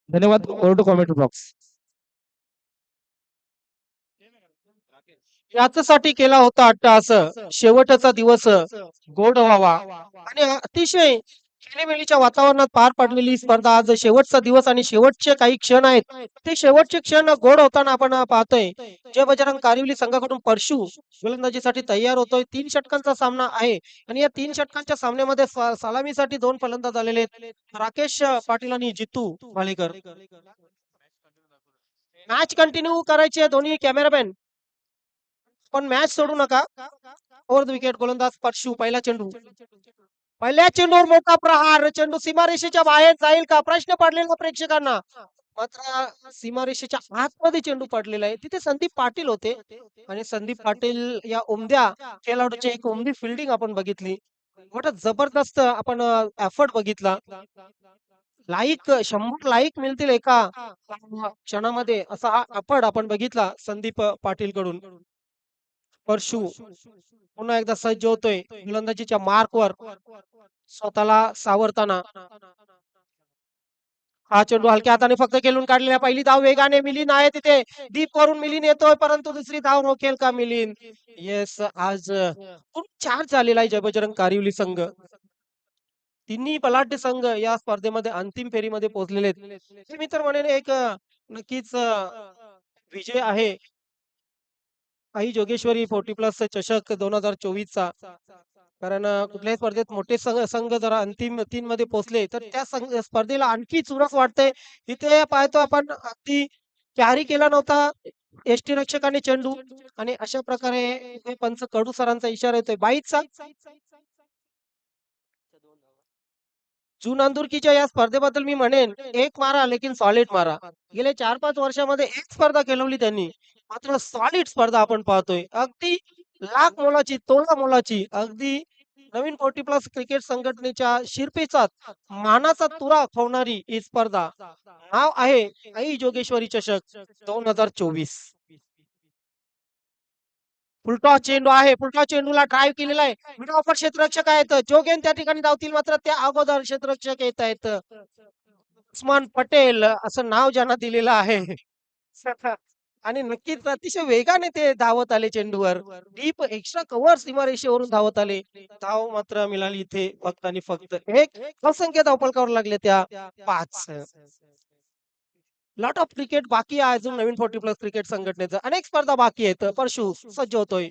धन्यवाद. Over to comment box. याच्यासाठी केला होता अट्टहास, शेवटचा दिवस गोड व्हावा आणि अतिशय खेळीमेळीच्या वातावरणात पार पडलेली ही स्पर्धा आज शेवटचा दिवस आणि शेवटचे काही क्षण आहेत. ते शेवटचे क्षण गोड होताना आपण पाहतोय. जय बजरंग कारिवली संघाकडून परशु गोलंदाजीसाठी तयार होतोय. 3 षटकांचा सामना आहे आणि या 3 षटकांच्या सामन्यामध्ये सलामीसाठी 2 फलंदाज आलेले आहेत. राकेश पाटील आणि जितू भालेकर. मॅच कंटिन्यू करायची आहे दोन्ही कॅमेरामॅन, पण मॅच सोडू नका. ओव्हर द विकेट गोलंदाज परशु. पहिला चेंडू, पहिल्या चेंडूवर मोठा प्रहार. चेंडू सीमारेषेच्या बाहेर जाईल का, प्रश्न पडलेला प्रेक्षकांना. मात्र सीमारेषेच्या आतमध्ये चेंडू पडलेला आहे. तिथे संदीप पाटील होते आणि संदीप पाटील या उमद्या खेळाडूची एक उमदी फिल्डिंग आपण बघितली. मोठा जबरदस्त आपण एफर्ट बघितला. लाईक 100 लाईक मिळतील एका क्षणामध्ये, असा हा एफर्ट आपण बघितला संदीप पाटील कडून. परशु पुन्हा एकदा सज्ज होतोय गोलंदाजीच्या मार्कवर, स्वतःला सावरताना. हा चेंडू हलक्या हाताने फक्त खेळून काढलेला. पहिली धाव वेगाने मिलिंद आहे तिथे. डीप वरून मिलिंद येतोय, परंतु दुसरी धाव रोखेल का मिलिंद? येस, आज खूप छान झालेला आहे जयबजरंग कारिवली संघ. तिन्ही बलाढ्य संघ या स्पर्धेमध्ये अंतिम फेरीमध्ये पोहोचलेले आहेत. हे मी तर म्हणेन एक नक्कीच विजय आहे. आई जोगेश्वरी 40+ चषक 2024चा. कारण कुठल्याही स्पर्धेत मोठे संघ जरा अंतिम 3 मध्ये पोहोचले तर त्या स्पर्धेला आणखी चुरस वाटते. इथे पाहतो आपण अगदी कॅरी केला नव्हता एसटी रक्षकाने चेंडू आणि अशा प्रकारे हे पंच कडू सरांचा इशारा येतोय 22चा. जून अंदुरकीच्या या स्पर्धेबद्दल मी म्हणेन, एक मारा लेकिन सॉलिड मारा. गेल्या 4-5 वर्षामध्ये एक स्पर्धा खेळवली त्यांनी, मात्र सॉलिड स्पर्धा आपण पाहतोय. अगदी लाख मोलाची, तोळा मोलाची, अगदी नवीन 40+ क्रिकेट संघटनेच्या शिरपेचात मानाचा तुरा खोवणारी ही स्पर्धा. नाव आहे आई जोगेश्वरी चषक 2024. फुलटॉस चेंडू आहे. फुलटॉस चेंडूला ड्राईव्ह केलेला आहे. मिड ऑफर क्षेत्ररक्षक आहेत. जोगेन त्या ठिकाणी धावतील, मात्र त्या अगोदर क्षेत्ररक्षक येत आहेत. उस्मान पटेल असं नाव ज्यांना दिलेलं आहे. आणि नक्कीच अतिशय वेगाने ते धावत आले चेंडूवर. डीप एक्स्ट्रा कव्हर सीमारेषेवरून धावत आले. धाव मात्र मिळाली इथे फक्त आणि फक्त एक. असंख्य धावफलकावर लागले त्या 5. लॉट ऑफ क्रिकेट बाकी आहे अजून नवीन 40+ क्रिकेट संघटनेचं. अनेक स्पर्धा बाकी आहेत. परशु सज्ज होतोय.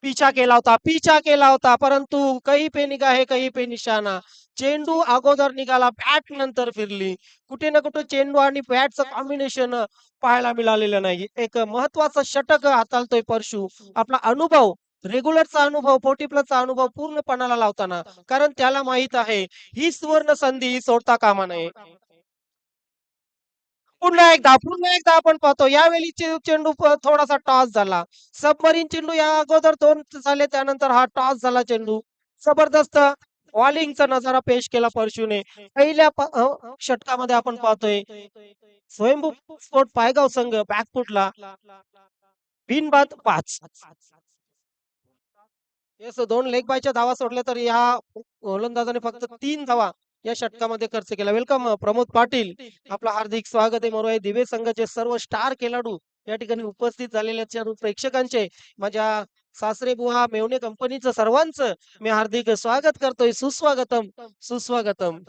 पीछा केला होता, परंतु कहीं पे निगाहे कहीं पे निशाणा. चेंडू अगोदर निघाला, बॅट नंतर फिरली. कुठे ना कुठे चेंडू आणि बॅटचं कॉम्बिनेशन पाहायला मिळालेलं नाही. एक महत्वाचं षटक हाताळतोय परशु. आपला अनुभव, रेग्युलरचा अनुभव, 40+चा अनुभव पूर्ण पणाला लावताना, कारण त्याला माहित आहे ही सुवर्ण संधी सोडता कामा नये. पुन्हा एकदा आपण पाहतो यावेळी चेंडू थोडासा टॉस झाला. सबमरीन चेंडू या अगोदर 2 झाले, त्यानंतर हा टॉस झाला चेंडू. जबरदस्त बॉलिंगचा नजारा पेश केला परशुने. पहिल्या षटकामध्ये आपण पाहतोय स्वयंभू स्पोर्ट पायगाव संघ बॅकफुटला बिनबाद 5. येस, 2 लेग बायच्या धावा सोडल्या तर या गोलंदाजाने फक्त 3 धावा या षटकामध्ये खर्च केला. वेलकम प्रमोद पाटील, आपलं हार्दिक स्वागत आहे. मोरवाई दिवे संघाचे सर्व स्टार खेळाडू या ठिकाणी उपस्थित झालेल्या सर्व प्रेक्षकांचे, माझ्या सासरे बुवा मेवणे कंपनीचं सर्वांचं मी हार्दिक स्वागत करतोय. सुस्वागतम, सुस्वागतम.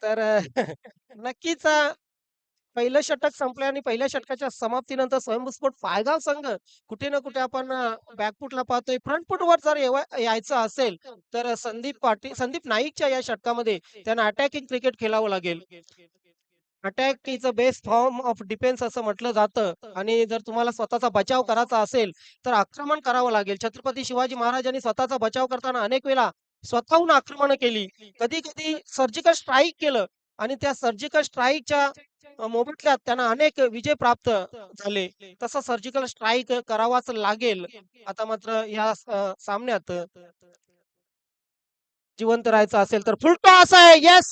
तर नक्कीच पहिलं षटक संपलं आणि पहिल्या षटकाच्या समाप्तीनंतर स्वयंस्फोट पायगाव संघ कुठे ना कुठे आपण बॅकफुटला पाहतोय. फ्रंट फुटवर जर यायचं असेल तर संदीप नाईकच्या या षटकामध्ये त्यांना अटॅकिंग क्रिकेट खेळावं लागेल. Attack is a best form of defence असं म्हटलं जातं आणि जर तुम्हाला स्वतःचा बचाव करायचा असेल तर आक्रमण करावं लागेल. छत्रपती शिवाजी महाराजांनी स्वतःचा बचाव करताना अनेक वेळा स्वतःहून आक्रमण केली, कधी कधी सर्जिकल स्ट्राईक केलं आणि त्या सर्जिकल स्ट्राईकच्या मोबदल्यात त्यांना अनेक विजय प्राप्त झाले. तसा सर्जिकल स्ट्राईक करावाच लागेल. आता मात्र या सामन्यात जिवंत राहायचं असेल तर फुलटॉस आहे. येस,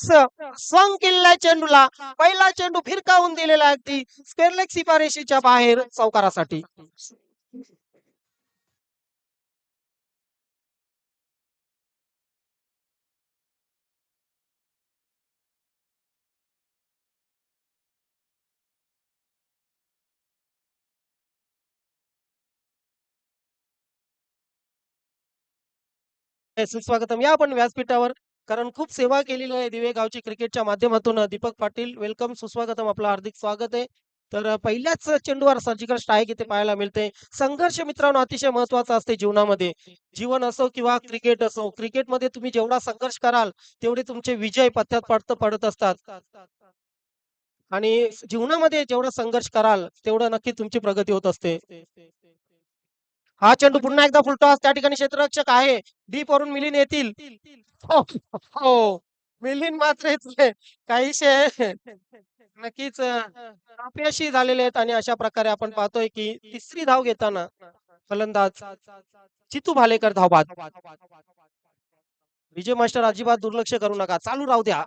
स्वंग केलेला चेंडूला. पहिला चेंडू फिरकावून दिलेला अगदी स्क्वेअर लेग सीमारेषेच्या बाहेर चौकारासाठी. सुस्वागतम. या आपण व्यासपीठावर. कारण खूप सेवा केलेली आहे दिवे गावची क्रिकेटच्या माध्यमातून. दीपक पाटील वेलकम, सुस्वागतम. आपलं हार्दिक स्वागत आहे. तर पहिल्याच चेंडूवर सर्जिकल स्ट्राईक इथे पाहायला मिळते. संघर्ष मित्रांनो अतिशय महत्त्वाचा असते जीवनामध्ये. जीवन असो किंवा क्रिकेट असो. क्रिकेटमध्ये तुम्ही जेवढा संघर्ष कराल, तेवढे तुमचे विजय पथ्यात पडत असतात. आणि जीवनामध्ये जेवढा संघर्ष कराल, तेवढं नक्की तुमची प्रगती होत असते. हा चेंडू पुन्हा एकदा फुलटॉस त्या ठिकाणी क्षेत्ररक्षक आहे. डीप वरून मिलिंद येतील. हो, हो. मिलिंद मात्र इथले काहीसे नक्कीच अपयशी झालेले आहेत आणि अशा प्रकारे आपण पाहतोय की तिसरी धाव घेताना फलंदाज जितू भालेकर धावबाद. विजय मास्टर अजिबात दुर्लक्ष करू नका. चालू राहू द्या.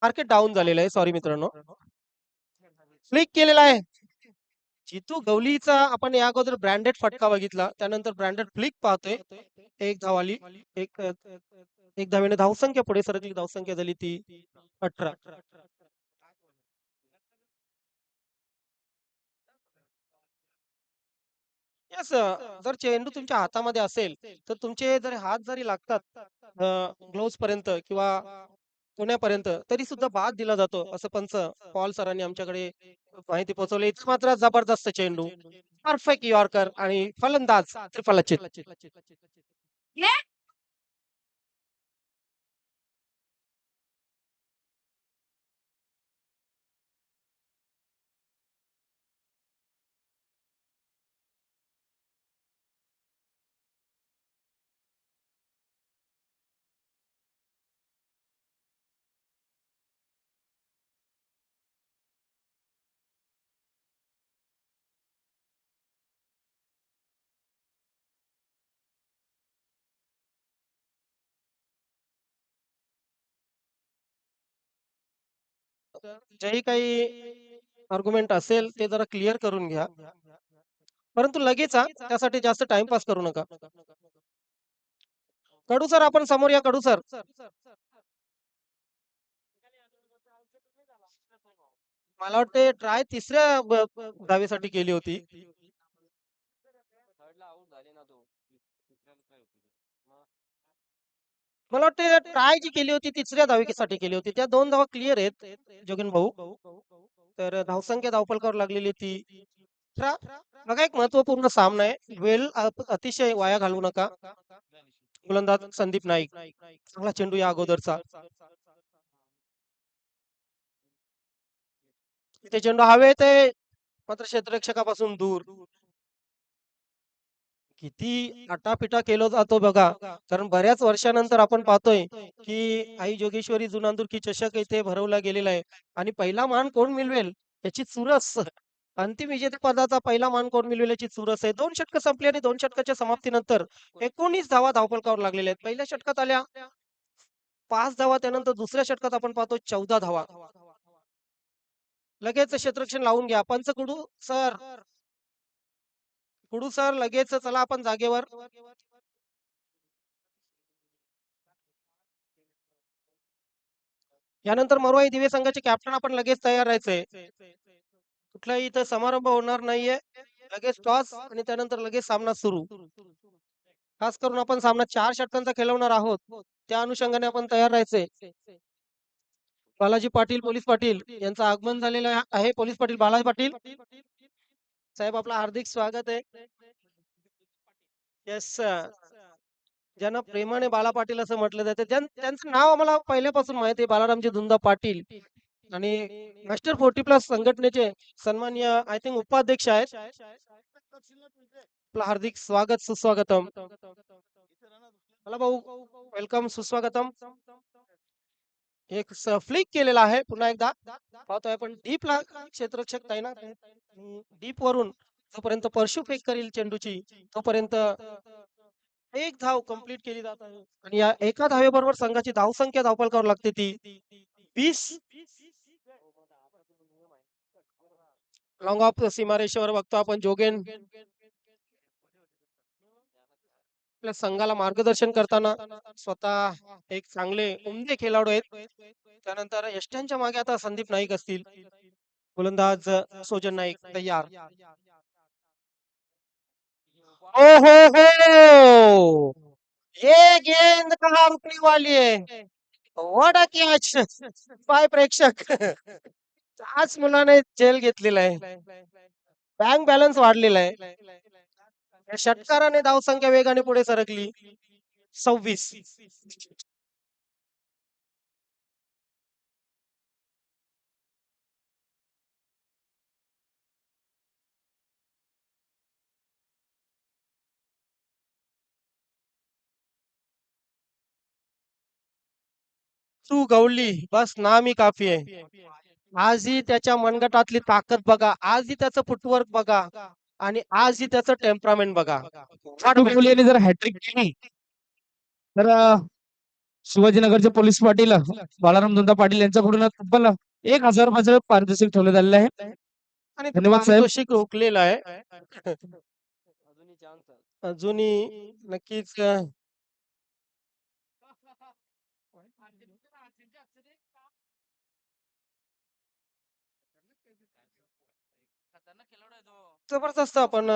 मार्केट डाउन झालेलं आहे. सॉरी मित्रांनो. फ्लिक केलेला आहे. जितू गवलीचा आपण या अगोदर ब्रँडेड फटका बघितला. त्यानंतर ब्रँडेड फ्लिक पाहतोय. एक धाव आली. एक एक धावेने धावसंख्या पुढे सरकली. धावसंख्या झाली ती 18. येस जर चेंडू तुमच्या हातामध्ये असेल, तर तुमचे जर हात जरी लागतात ग्लोव्हज पर्यंत किंवा कोण्यापर्यंत, तरी सुद्धा बाद दिला जातो. असं पंच पॉल सरांनी आमच्याकडे माहिती पोहोचवली. इतका मात्र जबरदस्त चेंडू. परफेक्ट यॉर्कर आणि फलंदाज त्रिफलचित. जेही काही आर्ग्युमेंट असेल ते जरा क्लिअर करून घ्या. परंतु लगेच त्यासाठी जास्त टाईमपास करू नका. कडू सर आपण समोर या कडू सर. मला वाटते ट्राय तिसऱ्या धावेसाठी केली होती. मला वाटते ट्राय जी केली होती तिसऱ्या धावेसाठी केली होती. त्या 2 धावा क्लिअर आहेत जोगेन भाऊ. तर धावसंख्या धावफलकावर लागलेली ती बघा एक महत्त्वपूर्ण सामना आहे. वेळ अतिशय वाया घालवू नका. गोलंदाज संदीप नाईक चांगला चेंडू या अगोदरचा. ते चेंडू हवेत आहे मात्र क्षेत्ररक्षकापासून दूर. किती आटापिटा केलं जातो बघा. कारण बऱ्याच वर्षानंतर आपण पाहतोय की आई जोगेश्वरी जुनांदुरकी चषक इथे भरवला गेलेला आहे आणि पहिला मान कोण मिळवेल याची चुरस अंतिम विजेतेपदाचा पहिला मान कोण मिळवेल याची चुरस आहे. 2 षटकं संपली आणि 2 षटकाच्या समाप्तीनंतर 19 धावा धावफलकावर लागलेल्या आहेत. पहिल्या षटकात आल्या 5 धावा त्यानंतर दुसऱ्या षटकात आपण पाहतो 14 धावा. लगेच क्षेत्ररक्षण लावून घ्या. पंच कुडू सर लगेच चला आपण जागेवर. यानंतर मरोई दिवे संघाचे कॅप्टन आपण लगेच तयार राहायचंय. कुठलाही इथं समारंभ होणार नाहीये. लगेच टॉस आणि त्यानंतर लगेच सामना सुरू. खास करून आपण सामना 4 षटकांचा खेळवणार आहोत. त्या अनुषंगाने आपण तयार राहायचंय. बालाजी पाटील, पोलीस पाटील यांचं आगमन झालेलं आहे. पोलीस पाटील बालाजी पाटील साहेब आपलं हार्दिक स्वागत आहे. येस ज्यांना प्रेमाने बाला पाटील असं म्हटलं जातं त्यांचं नाव आम्हाला पहिल्यापासून माहिती आहे बालारामजी धुंदा पाटील आणि मास्टर 40+ संघटनेचे सन्माननीय आय थिंक उपाध्यक्ष आहेत. आपलं हार्दिक स्वागत सुस्वागतम. मला भाऊ वेलकम सुस्वागतम. एक फ्लिक केलेला आहे पुन्हा एकदा पाहतोय आपण डीपला क्षेत्ररक्षक तैनात आहेत. डीप वरून जोपर्यंत परशु फेक करील चेंडूची तोपर्यंत एक धाव कंप्लीट केली जात आहे आणि या एका धावेबरोबर संघाची धावसंख्या धावफलकावर लागते ती 20. लॉंग ऑफ सीमारेषेवर बघतो आपण जोगेन आपल्या संघाला मार्गदर्शन करताना स्वतः एक चांगले उमदे खेळाडू आहेत. त्यानंतर यष्ट्यांच्या मागे आता संदीप नाईक असतील. गोलंदाज सोजन नाईक तयार. ओ हो ये गेंद कहाँ रुकने वाली है. व्हाट अ कॅच बाय प्रेक्षक. आज मुलाने झेल घेतलेला आहे. बँक बॅलन्स वाढलेला आहे. या षटकाराने धावसंख्या वेगाने पुढे सरकली 26. तू गवली बस नाम ही काफी आहे. आजही त्याच्या मनगटातली ताकद बघा. आजही त्याचं फुटवर्क बघा आणि आजही त्याचं टेम्परामेंट बघा. कोहली यांनी जर हॅट्रिक केली तर शिवाजीनगरचे पोलीस पाटील बाळाराम धुंदा पाटील यांच्याकडून तब्बल 1000 रुपयाचं पारितोषिक ठेवलं झालेलं आहे. आणि धन्यवाद साहेब. पारितोषिक रोखलेलं आहे. अजूनही नक्कीच जबरदस्त आपण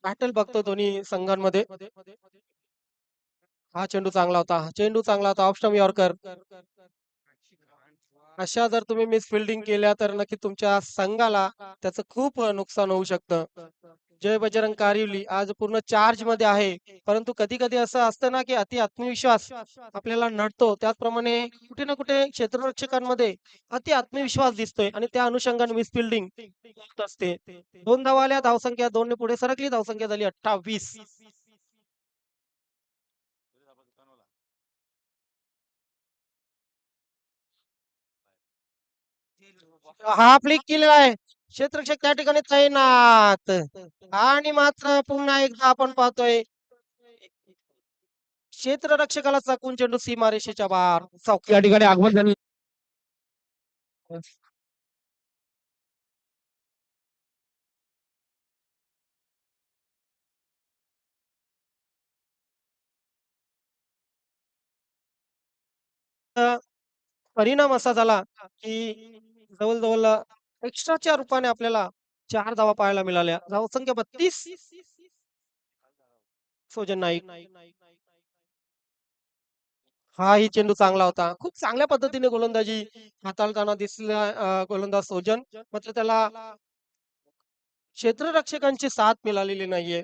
बॅटल बघतो दोन्ही संघांमध्ये. हा चेंडू चांगला होता. चेंडू चांगला होता. Off stump yorker. अशा जर तुम्ही मिस फिल्डिंग केल्या तर नक्की तुमच्या संघाला त्याचं खूप नुकसान होऊ शकतं. जय बजरंग कारिवली आज पूर्ण चार्ज मध्ये आहे. परंतु कधी कधी असं असतं ना की अति आत्मविश्वास आपल्याला नडतो. त्याचप्रमाणे कुठे ना कुठे क्षेत्ररक्षकांमध्ये अति आत्मविश्वास दिसतोय आणि त्या अनुषंगाने मिस फिल्डिंग होत असते. 2 धावा आल्या. धावसंख्या 2 ने पुढे सरकली. धावसंख्या झाली 28. हा फ्लिक केलेला आहे. क्षेत्ररक्षक त्या ठिकाणी तैनात आणि मात्र पुन्हा एकदा आपण पाहतोय क्षेत्ररक्षकाला चाकून चेंडू सीमारेषेच्या बाहेर. या ठिकाणी आगमन झाले. परिणाम असा झाला, की जवळ-जवळ एक्स्ट्राच्या रूपाने आपल्याला 4 धावा पाहायला मिळाल्या. धावसंख्या 32 सौजन नाईक. हाही चेंडू चांगला होता. खूप चांगल्या पद्धतीने गोलंदाजी हाताळताना दिसला गोलंदाज सौजन. मात्र त्याला क्षेत्ररक्षकांची साथ मिळालेली नाहीये.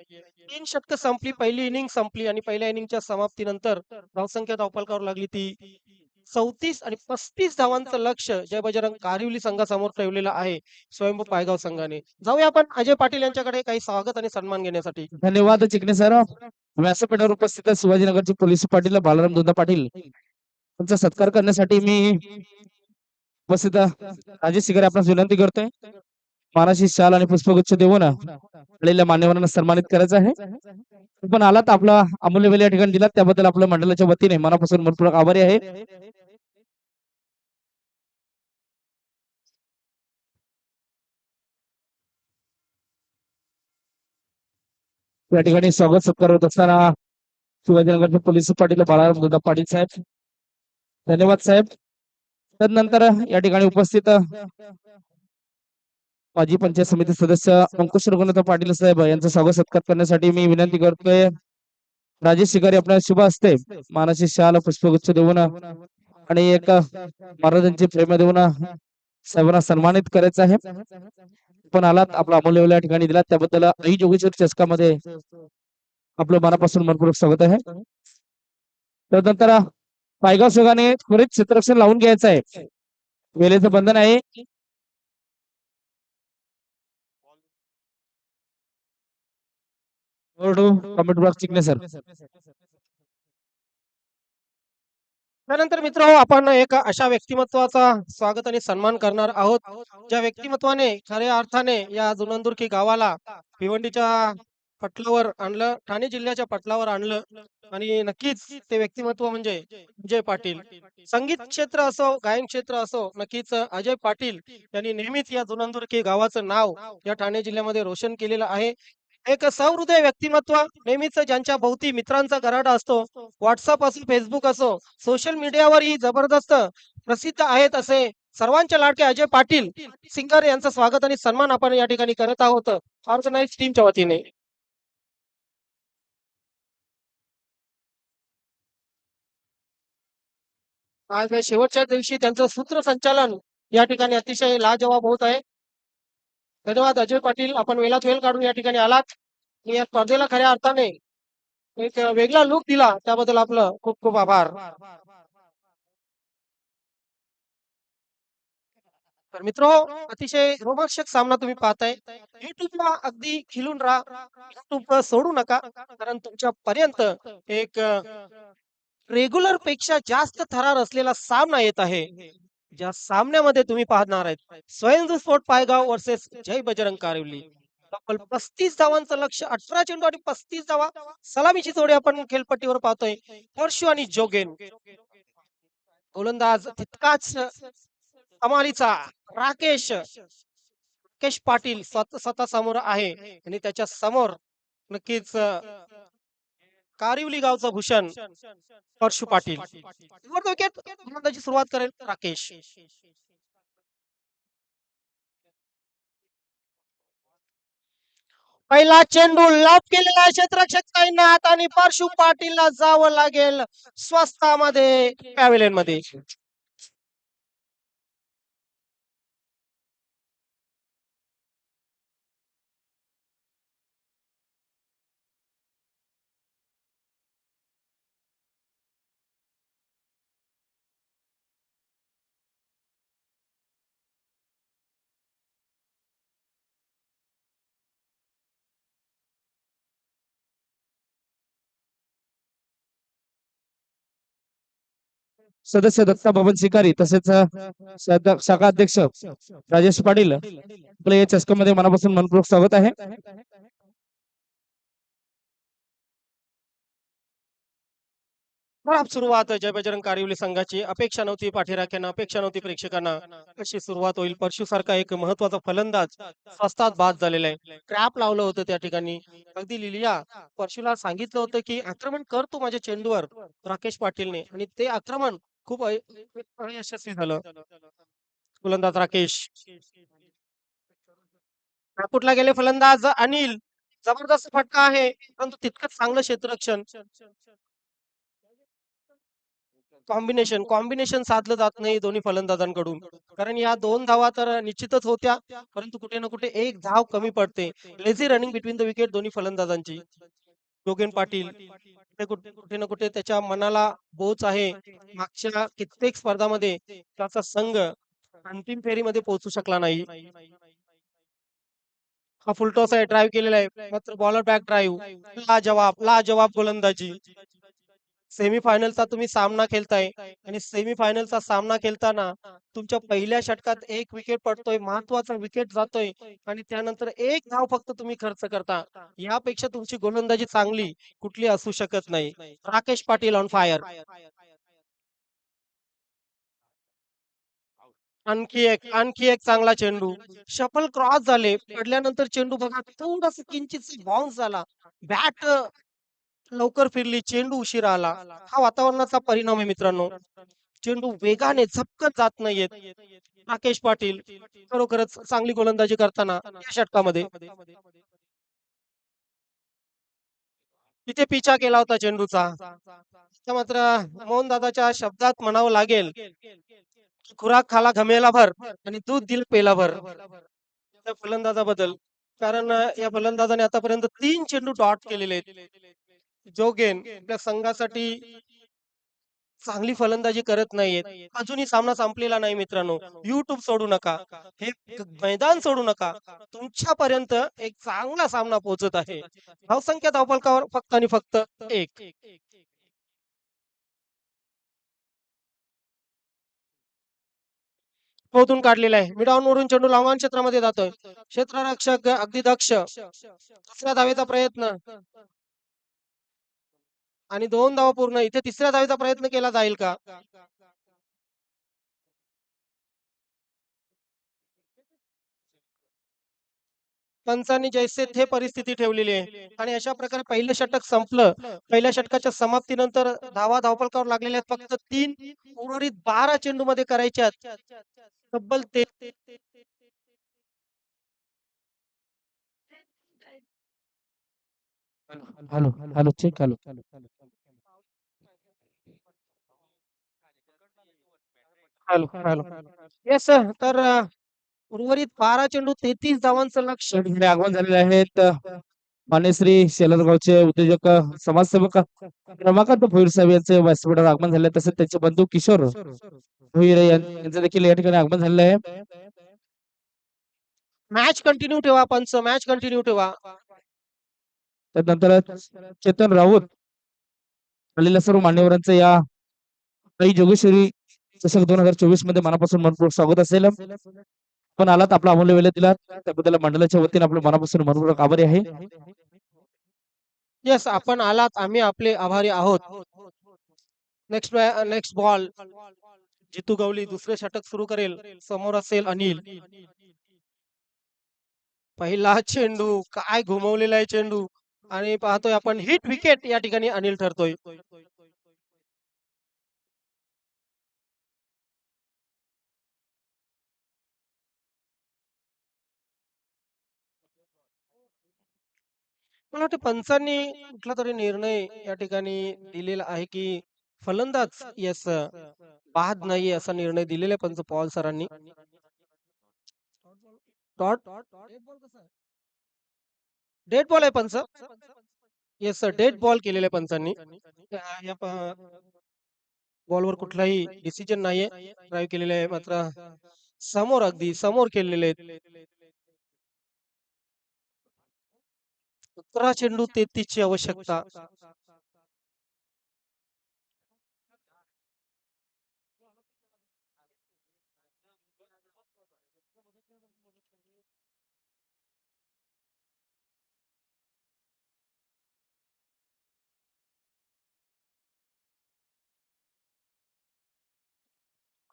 3 षटकं संपली. पहिली इनिंग संपली आणि पहिल्या इनिंगच्या समाप्तीनंतर धावसंख्या धावफलकावर लागली ती 34 आणि 35 धावांचं लक्ष्य जय बजरंग कारिवली संघासमोर ठेवलेलं आहे स्वयंभू पायगाव संघाने. जाऊया आपण अजय पाटील यांच्याकडे काही स्वागत आणि सन्मान घेण्यासाठी. धन्यवाद चिकणे सर. व्यासपीठावर उपस्थित शिवाजीनगरचे पोलीस पाटील बालाराम दुधा पाटील त्यांचा सत्कार करण्यासाठी मी उपस्थित राजेश शिगारे आपणास विनंती करतोय. मानाची शाल आणि पुष्पगुच्छ देऊन आलेल्या मान्यवरांना सन्मानित करायचं आहे. पण आलात आपला अमूल्य वेळ या ठिकाणी दिलात त्याबद्दल आपल्या मंडळाच्या वतीने मनापासून मनपूर्वक आभारी आहे. या ठिकाणी स्वागत सत्कार होत असताना शिवाजीनगरचे पोलीस पाटील बाळाराम दुधा पाटील साहेब. धन्यवाद साहेब. तदनंतर या ठिकाणी उपस्थित माजी पंचायत समिती सदस्य अंकुश रघुनाथ पाटील साहेब यांचा स्वागत सत्कार करण्यासाठी मी विनंती करतोय. राजेश शिगारे आपल्या शुभ असते मानाची शाल पुष्पगुच्छ देऊन आणि एक महाराजांची प्रेम देऊन साहेबांना सन्मानित करायचं आहे. पण आलात आपला अमूल्य वेळ या ठिकाणी दिलात त्याबद्दल आई जोगेश्वर चषकामध्ये आपलं मनापासून मनपूर्वक स्वागत आहे. त्यानंतर पायगाव संघाने त्वरित क्षेत्ररक्षण लावून घ्यायचं आहे. वेळेचं बंधन आहे. Comment box Chikane sir. त्यानंतर मित्र आपण एक अशा व्यक्तिमत्वाचा स्वागत आणि सन्मान करणार आहोत ज्या व्यक्तिमत्वाने खऱ्या अर्थाने या जुनंदुर्की गावाला भिवंडीच्या पटलावर आणलं, ठाणे जिल्ह्याच्या पटलावर आणलं आणि नक्कीच ते व्यक्तिमत्व म्हणजे अजय पाटील. संगीत क्षेत्र असो, गायन क्षेत्र असो, नक्कीच अजय पाटील यांनी नेहमीच या जुनंदुर्की गावाचं नाव या ठाणे जिल्ह्यामध्ये रोशन केलेलं आहे. एक सहृदय व्यक्तिमत्व नेहमीच ज्यांच्या भोवती मित्रांचा गराडा असतो. व्हॉट्सअप असो, फेसबुक असो, सोशल मीडियावरही जबरदस्त प्रसिद्ध आहेत असे सर्वांचे लाडके अजय पाटील सिंगर यांचं स्वागत आणि सन्मान आपण या ठिकाणी करत आहोत ऑर्गनाइज टीमच्या वतीने. आज शेवटच्या दिवशी त्यांचं सूत्रसंचालन या ठिकाणी अतिशय लाजवाब होत आहे. धन्यवाद अजय पाटील, आपण वेळात वेळ काढून या ठिकाणी आलात. या स्पर्धेला खऱ्या अर्थाने एक वेगळा लुक दिला त्याबद्दल आपलं खूप खूप आभार. तर मित्र अतिशय रोमांचक सामना तुम्ही पाहताय. युट्यूबला अगदी खिलून राहा, युट्यूब सोडू नका, कारण तुमच्या पर्यंत एक रेग्युलर पेक्षा जास्त थरार असलेला सामना येत आहे. ज्या सामन्यामध्ये तुम्ही पाहणार आहेत स्वयंभू स्पोर्ट पायगाव वर्सेस जय बजरंग कारिवली. तब्बल 35 धावांचं लक्ष, 18 चेंडू आणि 35 धावा. सलामीची जोडी आपण खेळपट्टीवर पाहतोय. हर्षू आणि जोगेन. गोलंदाज तितकाच कमालीचा राकेश राकेश पाटील स्वतः समोर आहे आणि त्याच्या समोर नक्कीच कारिवली गावचा भूषण हर्षू पाटील. विकेट गोलंदाजी सुरुवात करेल राकेश. पहिला चेंडू लाभ केलेला क्षेत्ररक्षक नाथ आणि परशु पाटीलला जावं लागेल स्वस्तामध्ये पॅव्हेलियन मध्ये. सदस्य दत्ता बबन शिकारी तसेच शाखा अध्यक्ष राजेश पाटील आपल्या या चषकामध्ये मनापासून मनपूर्वक स्वागत आहे. खराब सुरुवात जय बजरंग कारिवली संघाची. अपेक्षा नव्हती पाठीराख्यांना, अपेक्षा नव्हती प्रेक्षकांना अशी सुरुवात होईल. परशु सारखा एक महत्वाचा फलंदाज स्वस्तात बाद झालेला आहे. ट्रॅप लावलं होतं त्या ठिकाणी. अगदी लिलिया परशुला सांगितलं होतं की आक्रमण कर तू माझ्या चेंडूवर राकेश पाटीलने, आणि ते आक्रमण खूप अयशस्वी झालं. गोलंदाज राकेश. नागपूरला गेले फलंदाज अनिल. जबरदस्त फटका आहे, परंतु तितकंच चांगलं क्षेत्ररक्षण. कॉम्बिनेशन साधलं जात नाही दोन्ही फलंदाजांकडून. कारण या 2 धावा तर निश्चितच होत्या, परंतु कुठे ना कुठे एक धाव कमी पडते. Lazy running between the wicket दोन्ही फलंदाजांची. योगेन पाटील कुठे कुठे कुठे ना कुठे त्याच्या मनाला बोच आहे. मागच्या कित्येक स्पर्धामध्ये त्याचा संघ अंतिम फेरीमध्ये पोहोचू शकला नाही. हा फुलटॉस आहे, ड्राईव्ह केलेला आहे. मात्र बॉलर बॅक ड्राईव्ह. लाजवाब गोलंदाजी. सेमीफायनलचा तुम्ही सामना खेळताय आणि सेमीफायनलचा सामना खेळताना तुमच्या पहिल्या षटकात एक विकेट पडतोय, महत्वाचा विकेट जातोय आणि त्यानंतर एक धाव फक्त तुम्ही खर्च करता. यापेक्षा तुमची गोलंदाजी चांगली कुठली असू शकत नाही. Rakesh Patil on fire. आणखी एक चांगला चेंडू. शफल क्रॉस झाले. पडल्यानंतर चेंडू बघा थोडासा किंचित बाउन्स झाला. बॅट लवकर फिरली, चेंडू उशिरा आला. हा वातावरणाचा परिणाम आहे मित्रांनो. चेंडू वेगाने झपकत जात नाहीयेत. राकेश पाटील खरोखरच चांगली गोलंदाजी करताना या षटकामध्ये तिथे पिछा केला होता चेंडूचा. तर मात्र मोहन दादाच्या शब्दात म्हणावं लागेल, खुराक खाला घमेला भर आणि दूध दिल पेला भर. त्या फलंदाजाबद्दल. कारण या फलंदाजाने आतापर्यंत 3 चेंडू डॉट केलेले आहेत. जोगेन आपल्या संघासाठी चांगली फलंदाजी करत नाहीयेत. अजूनही सामना संपलेला नाही मित्रांनो. YouTube सोडू नका. हे मैदान सोडू नका. तुमच्यापर्यंत एक चांगला सामना पोहोचत आहे. धावसंख्या धावफलकावर फक्त आणि फक्त 1. पोहोचून काढलेला आहे. मिडॉन वरून चेंडू लॉंग क्षेत्रामध्ये जातोय. क्षेत्ररक्षक अगदी दक्ष. दुसऱ्या धावेचा प्रयत्न आणि 2 धावा पूर्ण. इथे तिसऱ्या धावेचा प्रयत्न केला जाईल का? पंचांनी जैसे थे परिस्थिती ठेवलेली आहे आणि अशा प्रकारे पहिलं षटक संपलं. पहिल्या षटकाच्या समाप्तीनंतर धावफलकावर लागलेल्या फक्त 3 उर्वरित 12 चेंडूमध्ये करायच्यात. तब्बल ते hello hello check hello. Hello, hello. Yes sir. तर उर्वरित 12 चेंडू 33 धावांचं लक्ष्य. कडे आगमन झालेले आहेत. मान्य श्री शेलारगावचे उद्योजक समाजसेवक रमाकांत भोईर साहेब यांचे व्यासपीठावर आगमन झाले, तसेच त्यांचे बंधू किशोर भोईर यांचं देखील या ठिकाणी आगमन झालेलं आहे. मॅच कंटिन्यू ठेवा पंच, मॅच कंटिन्यू ठेवा. त्यानंतर चेतन राऊत आलेल्या सर्व मान्यवरांचं या काही जोगेश्वरी चषक 2024 मध्ये मनापासून मनपूर्वक स्वागत असेल. पण आलात, आपला अमूल्य वेळ दिलात, त्याबद्दल मंडळाच्या वतीने आपलं मनापासून मनपूर्वक आभारी आहे. येस, आपण आलात, आम्ही आपले आभारी आहोत. Next ball. जितू गवली दुसरे षटक सुरू करेल. समोर असेल अनिल. पहिला चेंडू काय घुमवलेला आहे चेंडू आणि पाहतोय आपण हिट विकेट या ठिकाणी अनिल ठरतोय. मला वाटतं पंचांनी कुठला तरी निर्णय या ठिकाणी दिलेला आहे की फलंदाज येस बाद नाही असा निर्णय दिलेला आहे पंच पॉल सरांनी. डॉट डेड बॉल आहे पंच. येस सर, डेड बॉल केलेला आहे पंचांनी. या बॉलवर कुठलाही डिसिजन नाहीये. ड्राईव्ह केलेले आहे मात्र समोर अगदी समोर केलेले आहेत. 17 चेंडू 33 ची आवश्यकता.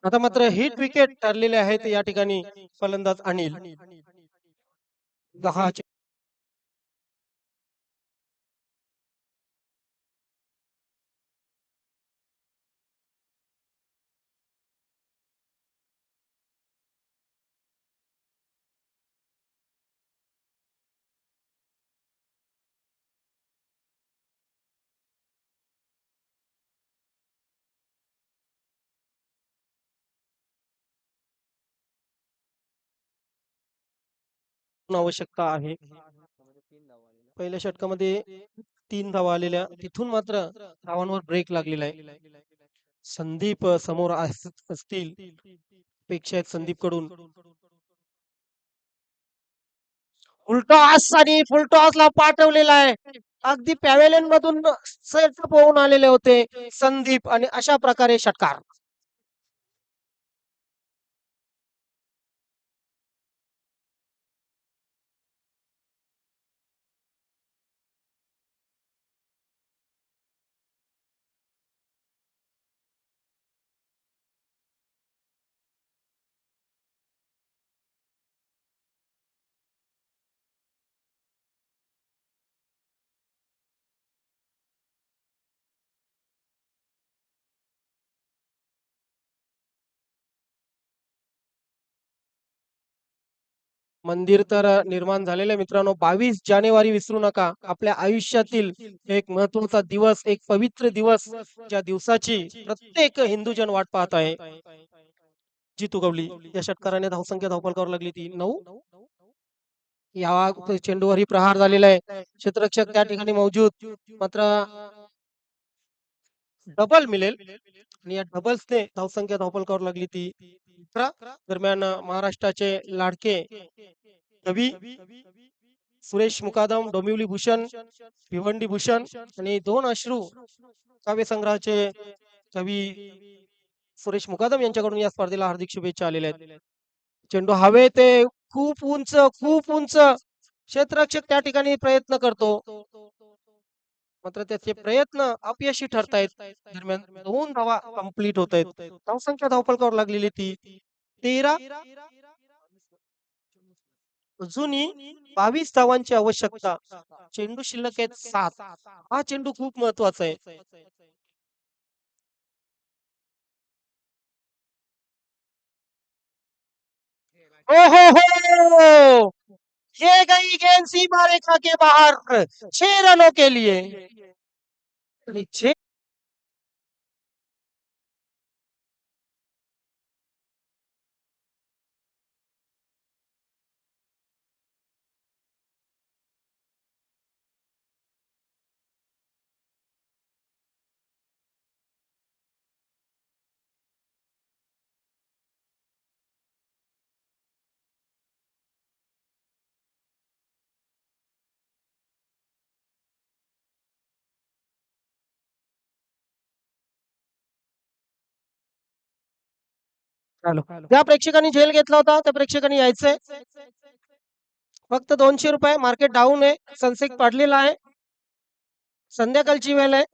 आता मात्र हिट विकेट ठरलेले आहेत या ठिकाणी फलंदाज अनिल. 10 आवश्यकता आहे. पहिल्या षटकामध्ये 3 धावा आलेल्या. तिथून मात्र धावांवर ब्रेक लागलेला आहे. संदीप समोर असतील. अपेक्षा आहेत संदीपकडून. फुलटॉस फुलटॉसला पाठवलेला आहे. अगदी पॅव्हेलियन मधून सेटअप होऊन आलेले होते संदीप आणि अशा प्रकारे षटकार. मंदिर तर निर्माण झालेलं आहे मित्रांनो. 22 जानेवारी विसरू नका. आपल्या आयुष्यातील एक महत्त्वाचा दिवस, एक पवित्र दिवस, ज्या दिवसाची प्रत्येक हिंदूजन वाट पाहत आहे. जितू गवळी या षटकाराने धावसंख्या धावफलकावर लागली ती 9. या चेंडूवरही प्रहार झालेला आहे. क्षेत्ररक्षक त्या ठिकाणी मौजूद. मात्र डबल मिळेल आणि या डबल्सने धावसंख्या धावफलकावर लागली ती 11. दरम्यान महाराष्ट्राचे लाडके कवी सुरेश मुकादम, डोंबिवली भूषण, भिवंडी भूषण आणि 2 अश्रू काव्यसंग्रहाचे कवी सुरेश मुकादम यांच्याकडून या स्पर्धेला हार्दिक शुभेच्छा आलेल्या आहेत. चेंडू हवेत आहे. खूप उंच, खूप उंच. क्षेत्ररक्षक त्या ठिकाणी प्रयत्न करतो. मात्र त्याचे प्रयत्न अपयशी ठरतायत. दरम्यान 2 धावा कंप्लीट होत आहेत. धावसंख्या धावफलकावर लागलेली ती 13. अजूनही 22 धावांची आवश्यकता. चेंडू शिल्लक आहेत 7. हा चेंडू खूप महत्वाचा आहे. ओ हो! ये गई गेंद सीमा रेखा के बाहर 6 रनों के लिए. आणि 6 ज्या प्रेक्षकांनी झेल घेतला होता त्या प्रेक्षकांनी यायचंय. फक्त ₹200 मार्केट डाऊन आहे. सनसेट पडलेला आहे. संध्याकाळची वेळ आहे.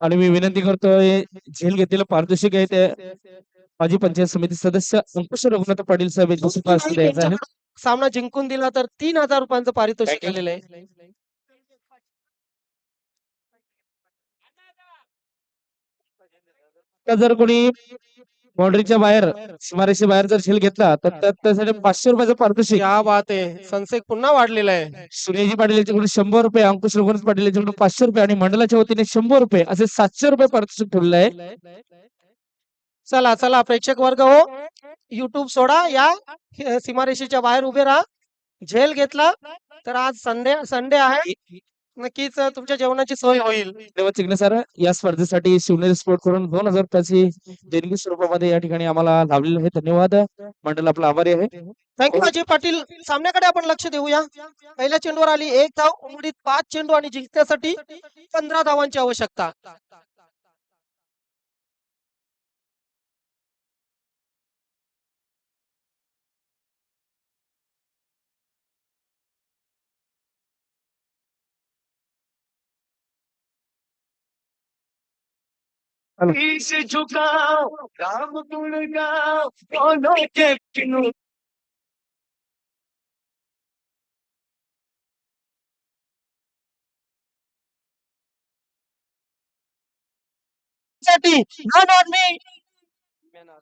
आणि मी विनंती करतोय झेल घेतलेलं पारितोषिक आहे ते माजी पंचायत समिती सदस्य अंकुश रघुनाथ पाटील साहेब यांच्या सुपास द्यायचं आहे. सामना जिंकून दिला तर ₹3000 पारितोषिक आलेलं आहे. का जर कोणी बाउंड्रीच्या बाहेर सीमारेषे बाहेर जर झेल घेतला तर त्यासाठी ₹500 पारितोषिक. क्या बात आहे. सनसेट पुन्हा वाढलेला आहे. सुरेशजी पाटील यांच्याकडून ₹100, अंकुश रघुनाथ पाटील यांच्याकडून ₹500 आणि मंडळाच्या वतीने ₹100 असे ₹700 पारितोषिक ठेवलेलं आहे. चला चला प्रेक्षक वर्ग हो, YouTube सोडा. या सीमारेषेच्या बाहेर उभे राहा. झेल घेतला तर आज संडे आहे. नक्कीच तुमच्या जेवणाची सोय होईल. धन्यवाद चिकणे सर. या स्पर्धेसाठी शिवनेरी स्पोर्ट करून ₹2000 देणगी स्वरूपामध्ये या ठिकाणी आम्हाला लाभलेलं आहे. धन्यवाद. मंडळ आपला आभारी आहे. थँक्यू अजय पाटील. सामन्याकडे आपण लक्ष देऊया. पहिल्या चेंडूवर आली 1 धाव. उर्वरित 5 चेंडू आणि जिंकण्यासाठी 15 धावांची आवश्यकता.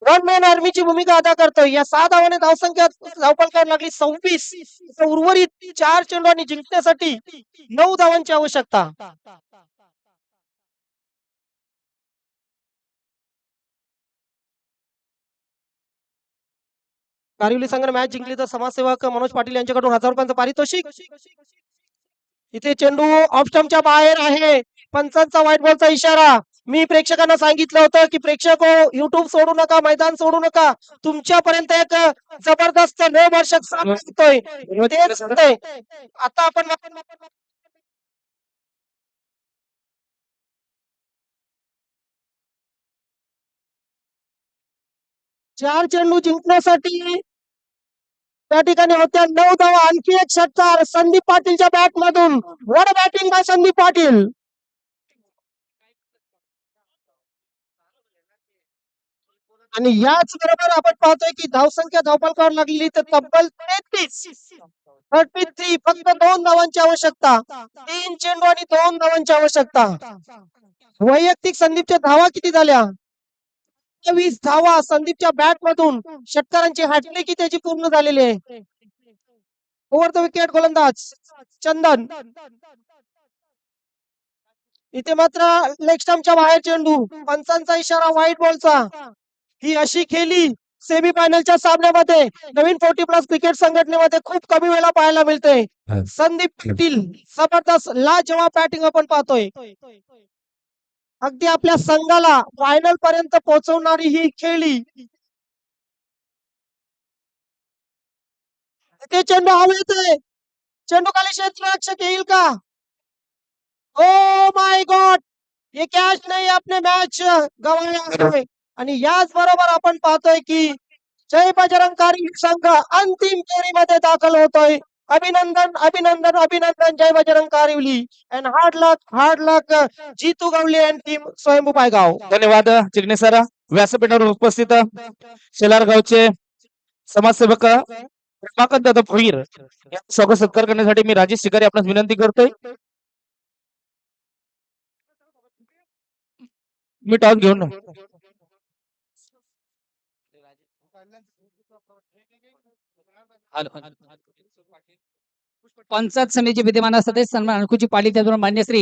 रन मॅन आर्मीची भूमिका अदा करतोय. या 6 धावाने धावसंख्या धावफलकावर लागली 26. उर्वरित 4 चेंडू आणि जिंकण्यासाठी 9 धावांची आवश्यकता. कारिवली संघाने मॅच जिंकली तर समाजसेवक मनोज पाटील यांच्याकडून 1000 रुपयांचं पारितोषिक. इथे चेंडू ऑफ स्टंपच्या बाहेर आहे. पंचांचा व्हाईट बॉलचा इशारा. मी प्रेक्षकांना सांगितलं होतं की प्रेक्षक युट्यूब सोडू नका, मैदान सोडू नका. तुमच्यापर्यंत एक जबरदस्त रोमहर्षक सामना येतोय. तेच होतंय. आता आपण 4 चेंडू जिंकण्यासाठी त्या ठिकाणी होत्या 9 धावा. आणखी एक षटकार संदीप पाटीलच्या बॅट मधून. What batting by Sandeep Patil. आणि याच बरोबर आपण पाहतोय की धावसंख्या धावफलकावर लागलेली तर तब्बल 33 फक्त 2 धावांची आवश्यकता. 3 चेंडू आणि 2 धावांची आवश्यकता. वैयक्तिक संदीपच्या धावा किती झाल्या? 20 धावा संदीपच्या बॅट मधून. षटकारांची हॅट्रिक त्याची पूर्ण झालेली आहे. ओव्हर द विकेट गोलंदाज चंदन. इथे मात्र लेग स्टंपच्या बाहेर चेंडू. पंचांचा इशारा व्हाईट बॉलचा. ही अशी खेळी सेमीफायनलच्या सामन्यामध्ये नवीन 40+ क्रिकेट संघटनेमध्ये खूप कमी वेळा पाहायला मिळते. संदीप पाटील जबरदस्त लाजवाब बॅटिंग आपण पाहतोय. अगदी आपल्या संघाला फायनल पर्यंत पोहोचवणारी ही खेळी. ते चेंडू हवेत आहे. चेंडू खाली क्षेत्ररक्षक येईल का? ओ माय गॉड, ये कॅच नाही. आपने मॅच गंवाया आहे. आणि याच बरोबर आपण पाहतोय की जय बजरंगकारी संघ अंतिम फेरीमध्ये दाखल होतोय. अभिनंदन अभिनंदन अभिनंदन जय Bajrang Karivali and hard luck Jitu Gawali and team Swayambhu Paygaon. धन्यवाद चिकणे सर. व्यासपीठावर उपस्थित शेलार गावचे समाजसेवक रमाकांत दादा भोईर यांचा स्वागत सत्कार करण्यासाठी मी राजेश शिकारी आपणास विनंती करतोय. मी टॉस घेऊन पंचायत समितीचे विद्यमान सदस्य सन्मान अनुकुची पाटील त्यातून मान्य श्री